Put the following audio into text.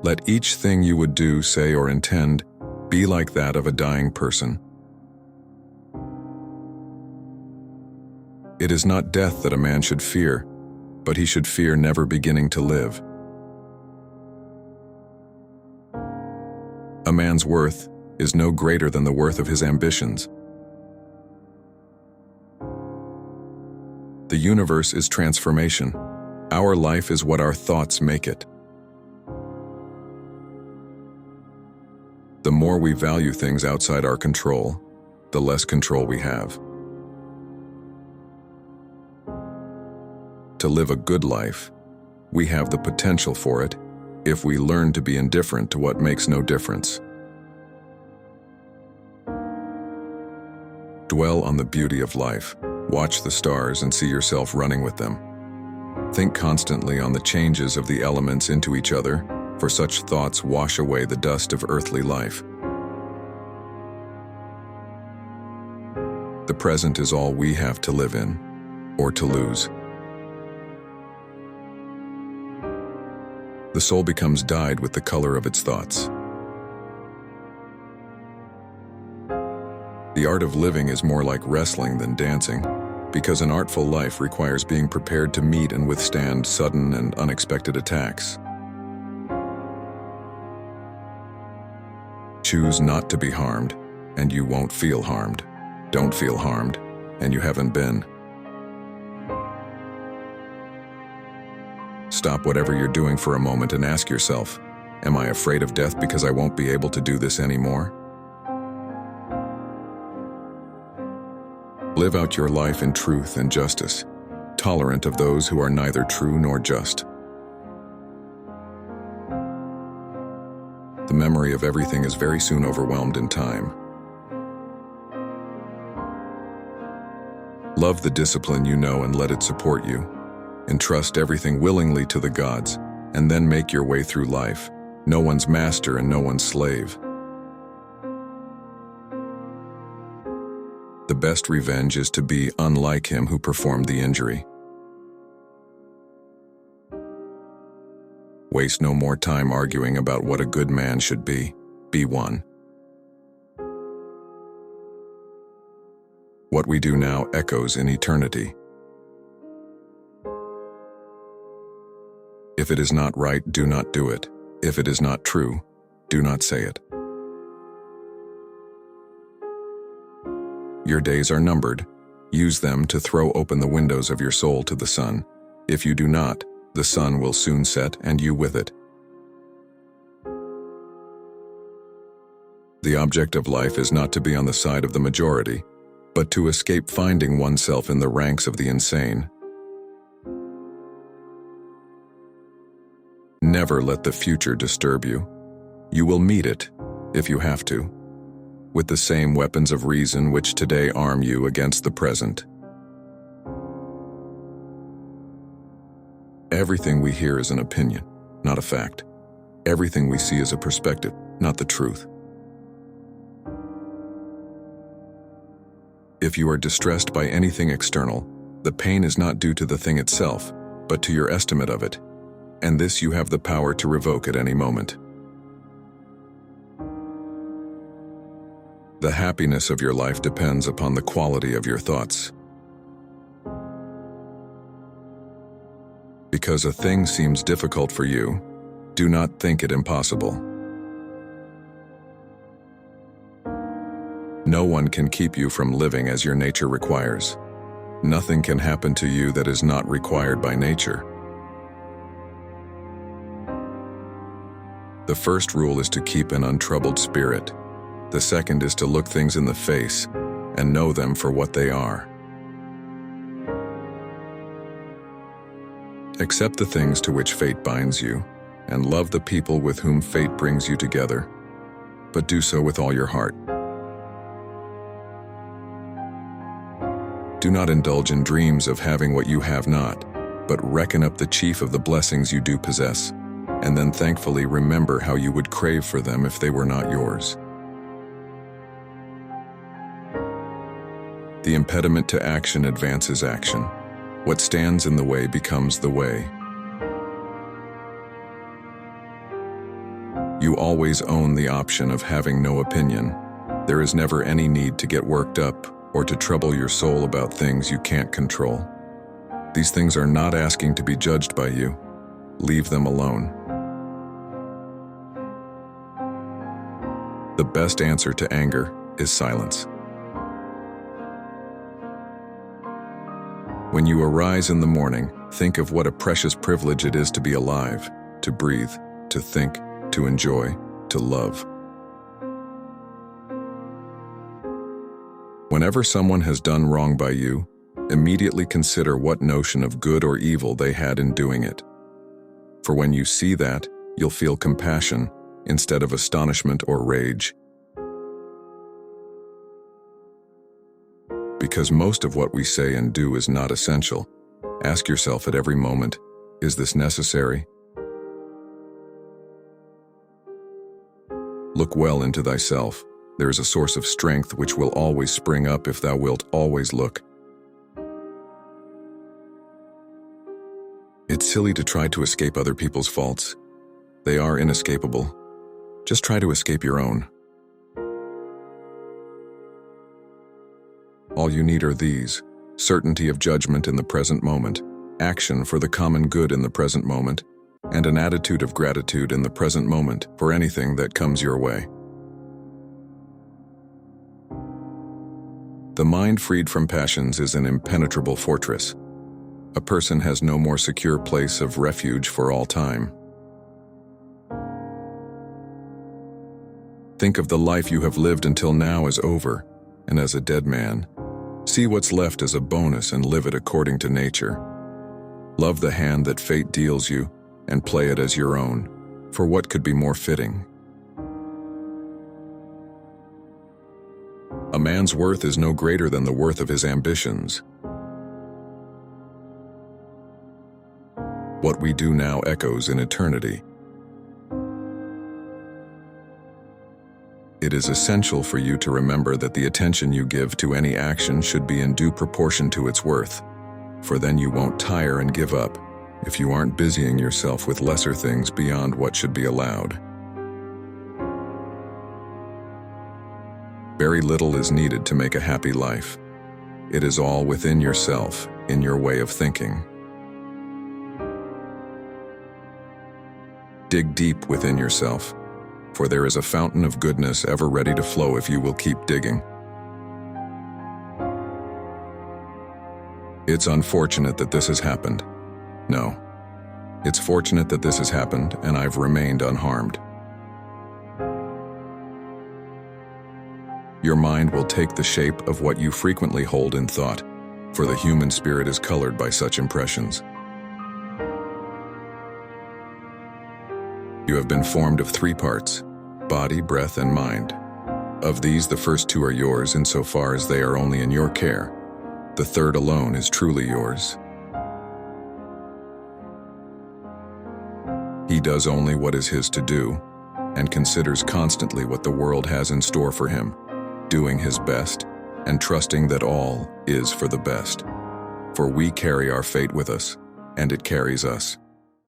Let each thing you would do, say, or intend be like that of a dying person. It is not death that a man should fear, but he should fear never beginning to live. A man's worth is no greater than the worth of his ambitions. The universe is transformation. Our life is what our thoughts make it. The more we value things outside our control, the less control we have. To live a good life, we have the potential for it if we learn to be indifferent to what makes no difference. Dwell on the beauty of life. Watch the stars and see yourself running with them. Think constantly on the changes of the elements into each other, for such thoughts wash away the dust of earthly life. The present is all we have to live in, or to lose. The soul becomes dyed with the color of its thoughts. The art of living is more like wrestling than dancing, because an artful life requires being prepared to meet and withstand sudden and unexpected attacks. Choose not to be harmed, and you won't feel harmed. Don't feel harmed, and you haven't been. Stop whatever you're doing for a moment and ask yourself, am I afraid of death because I won't be able to do this anymore? Live out your life in truth and justice, tolerant of those who are neither true nor just. The memory of everything is very soon overwhelmed in time. Love the discipline you know and let it support you. Entrust everything willingly to the gods, and then make your way through life, no one's master and no one's slave. The best revenge is to be unlike him who performed the injury. Waste no more time arguing about what a good man should be. Be one. What we do now echoes in eternity. If it is not right, do not do it. If it is not true, do not say it. Your days are numbered. Use them to throw open the windows of your soul to the sun. If you do not, the sun will soon set and you with it. The object of life is not to be on the side of the majority, but to escape finding oneself in the ranks of the insane. Never let the future disturb you. You will meet it, if you have to, with the same weapons of reason which today arm you against the present. Everything we hear is an opinion, not a fact. Everything we see is a perspective, not the truth. If you are distressed by anything external, the pain is not due to the thing itself, but to your estimate of it, and this you have the power to revoke at any moment. The happiness of your life depends upon the quality of your thoughts. Because a thing seems difficult for you, do not think it impossible. No one can keep you from living as your nature requires. Nothing can happen to you that is not required by nature. The first rule is to keep an untroubled spirit. The second is to look things in the face and know them for what they are. Accept the things to which fate binds you, and love the people with whom fate brings you together, but do so with all your heart. Do not indulge in dreams of having what you have not, but reckon up the chief of the blessings you do possess, and then thankfully remember how you would crave for them if they were not yours. The impediment to action advances action. What stands in the way becomes the way. You always own the option of having no opinion. There is never any need to get worked up or to trouble your soul about things you can't control. These things are not asking to be judged by you. Leave them alone. The best answer to anger is silence. When you arise in the morning, think of what a precious privilege it is to be alive, to breathe, to think, to enjoy, to love. Whenever someone has done wrong by you, immediately consider what notion of good or evil they had in doing it. For when you see that, you'll feel compassion instead of astonishment or rage. Because most of what we say and do is not essential, ask yourself at every moment, is this necessary? Look well into thyself. There is a source of strength which will always spring up if thou wilt always look. It's silly to try to escape other people's faults. They are inescapable. Just try to escape your own. All you need are these: certainty of judgment in the present moment, action for the common good in the present moment, and an attitude of gratitude in the present moment for anything that comes your way. The mind freed from passions is an impenetrable fortress. A person has no more secure place of refuge for all time. Think of the life you have lived until now as over, and as a dead man. See what's left as a bonus and live it according to nature. Love the hand that fate deals you, and play it as your own, for what could be more fitting? A man's worth is no greater than the worth of his ambitions. What we do now echoes in eternity. It is essential for you to remember that the attention you give to any action should be in due proportion to its worth, for then you won't tire and give up if you aren't busying yourself with lesser things beyond what should be allowed. Very little is needed to make a happy life. It is all within yourself, in your way of thinking. Dig deep within yourself, for there is a fountain of goodness ever ready to flow if you will keep digging. It's unfortunate that this has happened. No, it's fortunate that this has happened and I've remained unharmed. Your mind will take the shape of what you frequently hold in thought, for the human spirit is colored by such impressions. You have been formed of three parts: body, breath, and mind. Of these, the first two are yours insofar as they are only in your care. The third alone is truly yours. He does only what is his to do, and considers constantly what the world has in store for him, doing his best, and trusting that all is for the best. For we carry our fate with us, and it carries us.